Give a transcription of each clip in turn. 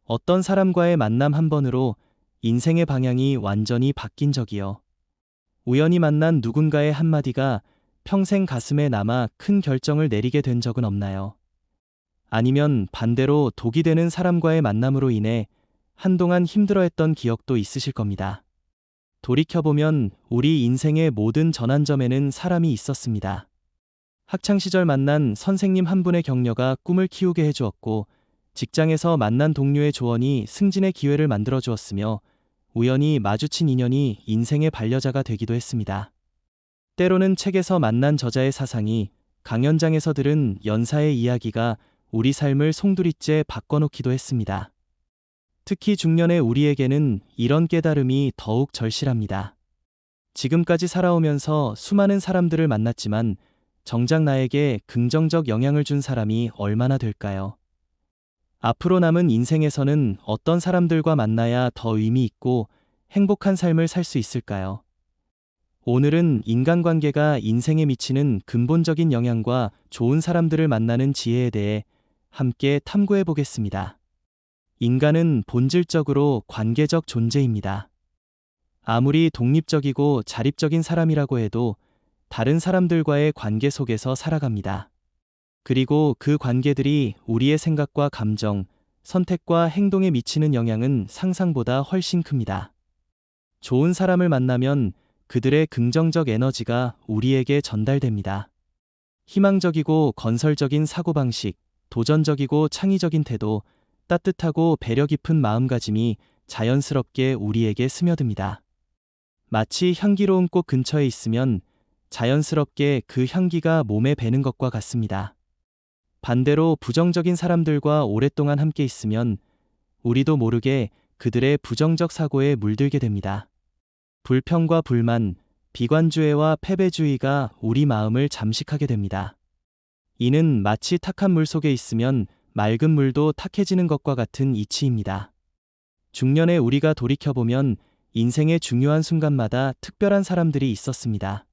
어떤 사람과의 만남 한 번으로 인생의 방향이 완전히 바뀐 적이요. 우연히 만난 누군가의 한마디가 평생 가슴에 남아 큰 결정을 내리게 된 적은 없나요? 아니면 반대로 독이 되는 사람과의 만남으로 인해 한동안 힘들어했던 기억도 있으실 겁니다. 돌이켜보면 우리 인생의 모든 전환점에는 사람이 있었습니다. 학창시절 만난 선생님 한 분의 격려가 꿈을 키우게 해주었고, 직장에서 만난 동료의 조언이 승진의 기회를 만들어 주었으며, 우연히 마주친 인연이 인생의 반려자가 되기도 했습니다. 때로는 책에서 만난 저자의 사상이, 강연장에서 들은 연사의 이야기가 우리 삶을 송두리째 바꿔놓기도 했습니다. 특히 중년의 우리에게는 이런 깨달음이 더욱 절실합니다. 지금까지 살아오면서 수많은 사람들을 만났지만 정작 나에게 긍정적 영향을 준 사람이 얼마나 될까요? 앞으로 남은 인생에서는 어떤 사람들과 만나야 더 의미 있고 행복한 삶을 살 수 있을까요? 오늘은 인간관계가 인생에 미치는 근본적인 영향과 좋은 사람들을 만나는 지혜에 대해 함께 탐구해 보겠습니다. 인간은 본질적으로 관계적 존재입니다. 아무리 독립적이고 자립적인 사람이라고 해도 다른 사람들과의 관계 속에서 살아갑니다. 그리고 그 관계들이 우리의 생각과 감정, 선택과 행동에 미치는 영향은 상상보다 훨씬 큽니다. 좋은 사람을 만나면 그들의 긍정적 에너지가 우리에게 전달됩니다. 희망적이고 건설적인 사고방식, 도전적이고 창의적인 태도, 따뜻하고 배려 깊은 마음가짐이 자연스럽게 우리에게 스며듭니다. 마치 향기로운 꽃 근처에 있으면 자연스럽게 그 향기가 몸에 배는 것과 같습니다. 반대로 부정적인 사람들과 오랫동안 함께 있으면 우리도 모르게 그들의 부정적 사고에 물들게 됩니다. 불평과 불만, 비관주의와 패배주의가 우리 마음을 잠식하게 됩니다. 이는 마치 탁한 물 속에 있으면 맑은 물도 탁해지는 것과 같은 이치입니다. 중년에 우리가 돌이켜보면 인생의 중요한 순간마다 특별한 사람들이 있었습니다.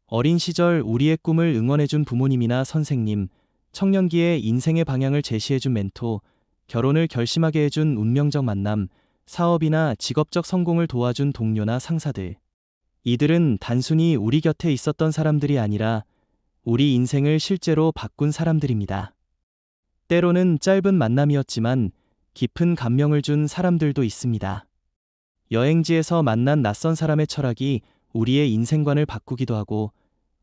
어린 시절 우리의 꿈을 응원해준 부모님이나 선생님, 청년기에 인생의 방향을 제시해준 멘토, 결혼을 결심하게 해준 운명적 만남, 사업이나 직업적 성공을 도와준 동료나 상사들. 이들은 단순히 우리 곁에 있었던 사람들이 아니라 우리 인생을 실제로 바꾼 사람들입니다. 때로는 짧은 만남이었지만 깊은 감명을 준 사람들도 있습니다. 여행지에서 만난 낯선 사람의 철학이 우리의 인생관을 바꾸기도 하고,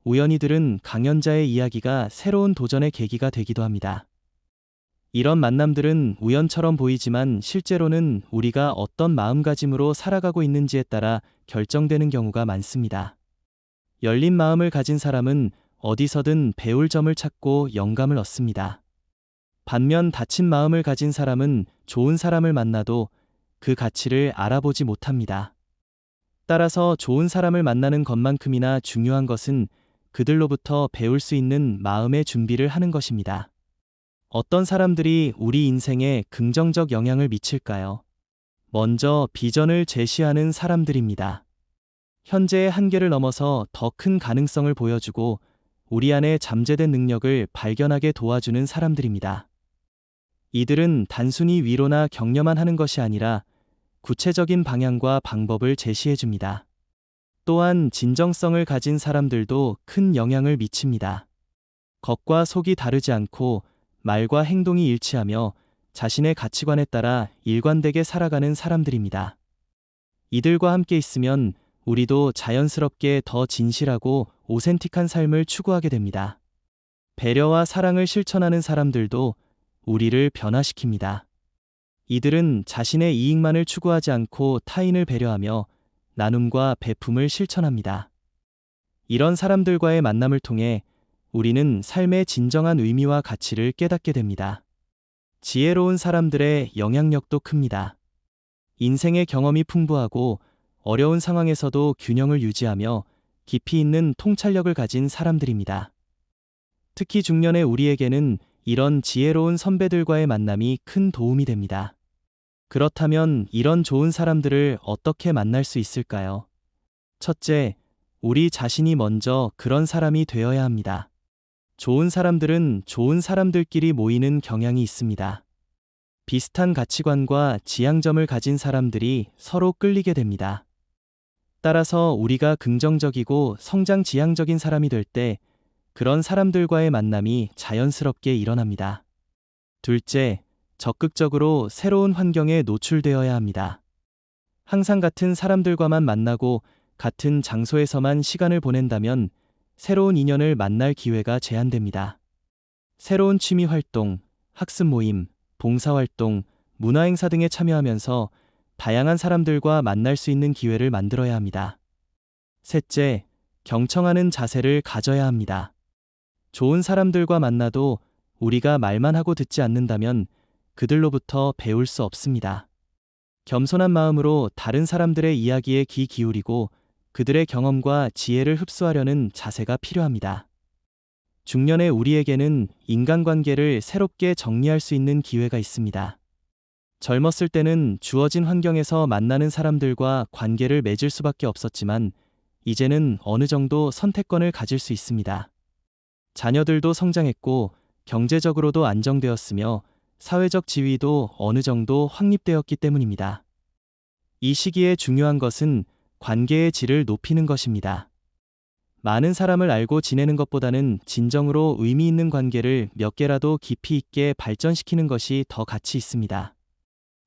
우연히 들은 강연자의 이야기가 새로운 도전의 계기가 되기도 합니다. 이런 만남들은 우연처럼 보이지만 실제로는 우리가 어떤 마음가짐으로 살아가고 있는지에 따라 결정되는 경우가 많습니다. 열린 마음을 가진 사람은 어디서든 배울 점을 찾고 영감을 얻습니다. 반면 닫힌 마음을 가진 사람은 좋은 사람을 만나도 그 가치를 알아보지 못합니다. 따라서 좋은 사람을 만나는 것만큼이나 중요한 것은 그들로부터 배울 수 있는 마음의 준비를 하는 것입니다. 어떤 사람들이 우리 인생에 긍정적 영향을 미칠까요? 먼저 비전을 제시하는 사람들입니다. 현재의 한계를 넘어서 더 큰 가능성을 보여주고 우리 안에 잠재된 능력을 발견하게 도와주는 사람들입니다. 이들은 단순히 위로나 격려만 하는 것이 아니라 구체적인 방향과 방법을 제시해 줍니다. 또한 진정성을 가진 사람들도 큰 영향을 미칩니다. 겉과 속이 다르지 않고 말과 행동이 일치하며 자신의 가치관에 따라 일관되게 살아가는 사람들입니다. 이들과 함께 있으면 우리도 자연스럽게 더 진실하고 오센틱한 삶을 추구하게 됩니다. 배려와 사랑을 실천하는 사람들도 우리를 변화시킵니다. 이들은 자신의 이익만을 추구하지 않고 타인을 배려하며 나눔과 베품을 실천합니다. 이런 사람들과의 만남을 통해 우리는 삶의 진정한 의미와 가치를 깨닫게 됩니다. 지혜로운 사람들의 영향력도 큽니다. 인생의 경험이 풍부하고 어려운 상황에서도 균형을 유지하며 깊이 있는 통찰력을 가진 사람들입니다. 특히 중년의 우리에게는 이런 지혜로운 선배들과의 만남이 큰 도움이 됩니다. 그렇다면 이런 좋은 사람들을 어떻게 만날 수 있을까요? 첫째, 우리 자신이 먼저 그런 사람이 되어야 합니다. 좋은 사람들은 좋은 사람들끼리 모이는 경향이 있습니다. 비슷한 가치관과 지향점을 가진 사람들이 서로 끌리게 됩니다. 따라서 우리가 긍정적이고 성장 지향적인 사람이 될 때 그런 사람들과의 만남이 자연스럽게 일어납니다. 둘째, 적극적으로 새로운 환경에 노출되어야 합니다. 항상 같은 사람들과만 만나고 같은 장소에서만 시간을 보낸다면 새로운 인연을 만날 기회가 제한됩니다. 새로운 취미 활동, 학습 모임, 봉사활동, 문화행사 등에 참여하면서 다양한 사람들과 만날 수 있는 기회를 만들어야 합니다. 셋째, 경청하는 자세를 가져야 합니다. 좋은 사람들과 만나도 우리가 말만 하고 듣지 않는다면 그들로부터 배울 수 없습니다. 겸손한 마음으로 다른 사람들의 이야기에 귀 기울이고 그들의 경험과 지혜를 흡수하려는 자세가 필요합니다. 중년의 우리에게는 인간관계를 새롭게 정리할 수 있는 기회가 있습니다. 젊었을 때는 주어진 환경에서 만나는 사람들과 관계를 맺을 수밖에 없었지만 이제는 어느 정도 선택권을 가질 수 있습니다. 자녀들도 성장했고 경제적으로도 안정되었으며 사회적 지위도 어느 정도 확립되었기 때문입니다. 이 시기에 중요한 것은 관계의 질을 높이는 것입니다. 많은 사람을 알고 지내는 것보다는 진정으로 의미 있는 관계를 몇 개라도 깊이 있게 발전시키는 것이 더 가치 있습니다.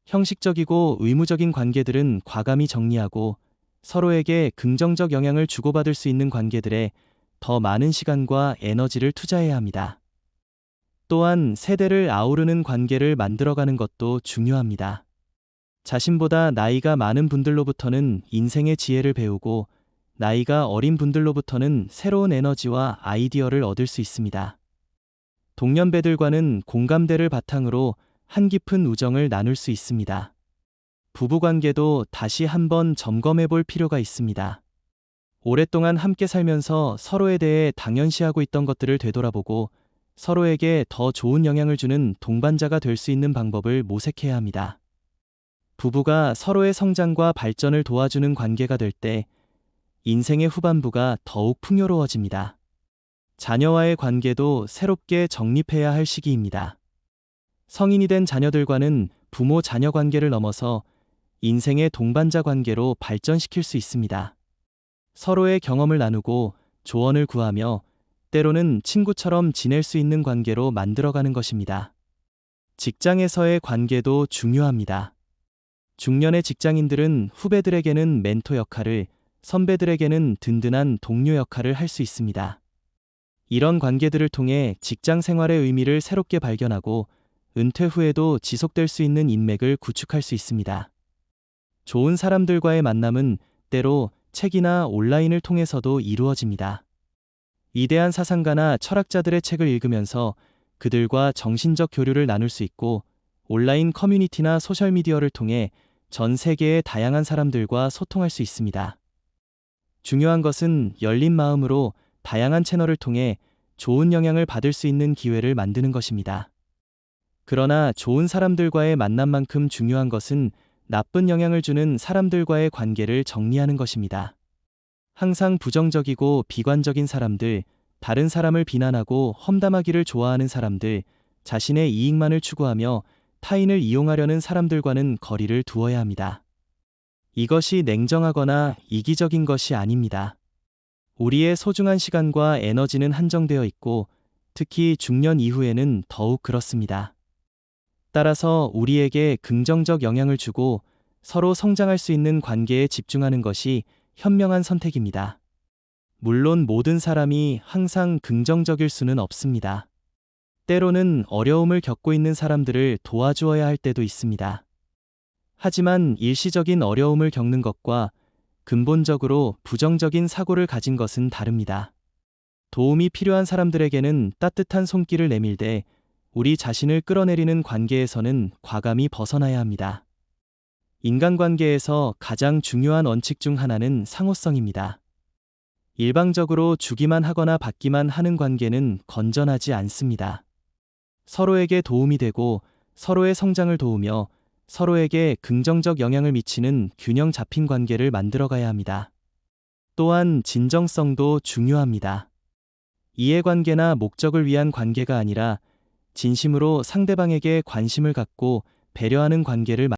형식적이고 의무적인 관계들은 과감히 정리하고 서로에게 긍정적 영향을 주고받을 수 있는 관계들에 더 많은 시간과 에너지를 투자해야 합니다. 또한 세대를 아우르는 관계를 만들어가는 것도 중요합니다. 자신보다 나이가 많은 분들로부터는 인생의 지혜를 배우고 나이가 어린 분들로부터는 새로운 에너지와 아이디어를 얻을 수 있습니다. 동년배들과는 공감대를 바탕으로 한 깊은 우정을 나눌 수 있습니다. 부부관계도 다시 한번 점검해 볼 필요가 있습니다. 오랫동안 함께 살면서 서로에 대해 당연시하고 있던 것들을 되돌아보고 서로에게 더 좋은 영향을 주는 동반자가 될 수 있는 방법을 모색해야 합니다. 부부가 서로의 성장과 발전을 도와주는 관계가 될 때 인생의 후반부가 더욱 풍요로워집니다. 자녀와의 관계도 새롭게 정립해야 할 시기입니다. 성인이 된 자녀들과는 부모-자녀 관계를 넘어서 인생의 동반자 관계로 발전시킬 수 있습니다. 서로의 경험을 나누고 조언을 구하며 때로는 친구처럼 지낼 수 있는 관계로 만들어가는 것입니다. 직장에서의 관계도 중요합니다. 중년의 직장인들은 후배들에게는 멘토 역할을, 선배들에게는 든든한 동료 역할을 할 수 있습니다. 이런 관계들을 통해 직장 생활의 의미를 새롭게 발견하고 은퇴 후에도 지속될 수 있는 인맥을 구축할 수 있습니다. 좋은 사람들과의 만남은 때로 책이나 온라인을 통해서도 이루어집니다. 위대한 사상가나 철학자들의 책을 읽으면서 그들과 정신적 교류를 나눌 수 있고 온라인 커뮤니티나 소셜미디어를 통해 전 세계의 다양한 사람들과 소통할 수 있습니다. 중요한 것은 열린 마음으로 다양한 채널을 통해 좋은 영향을 받을 수 있는 기회를 만드는 것입니다. 그러나 좋은 사람들과의 만남만큼 중요한 것은 나쁜 영향을 주는 사람들과의 관계를 정리하는 것입니다. 항상 부정적이고 비관적인 사람들, 다른 사람을 비난하고 험담하기를 좋아하는 사람들, 자신의 이익만을 추구하며 타인을 이용하려는 사람들과는 거리를 두어야 합니다. 이것이 냉정하거나 이기적인 것이 아닙니다. 우리의 소중한 시간과 에너지는 한정되어 있고 특히 중년 이후에는 더욱 그렇습니다. 따라서 우리에게 긍정적 영향을 주고 서로 성장할 수 있는 관계에 집중하는 것이 현명한 선택입니다. 물론 모든 사람이 항상 긍정적일 수는 없습니다. 때로는 어려움을 겪고 있는 사람들을 도와주어야 할 때도 있습니다. 하지만 일시적인 어려움을 겪는 것과 근본적으로 부정적인 사고를 가진 것은 다릅니다. 도움이 필요한 사람들에게는 따뜻한 손길을 내밀되 우리 자신을 끌어내리는 관계에서는 과감히 벗어나야 합니다. 인간관계에서 가장 중요한 원칙 중 하나는 상호성입니다. 일방적으로 주기만 하거나 받기만 하는 관계는 건전하지 않습니다. 서로에게 도움이 되고 서로의 성장을 도우며 서로에게 긍정적 영향을 미치는 균형 잡힌 관계를 만들어가야 합니다. 또한 진정성도 중요합니다. 이해관계나 목적을 위한 관계가 아니라 진심으로 상대방에게 관심을 갖고 배려하는 관계를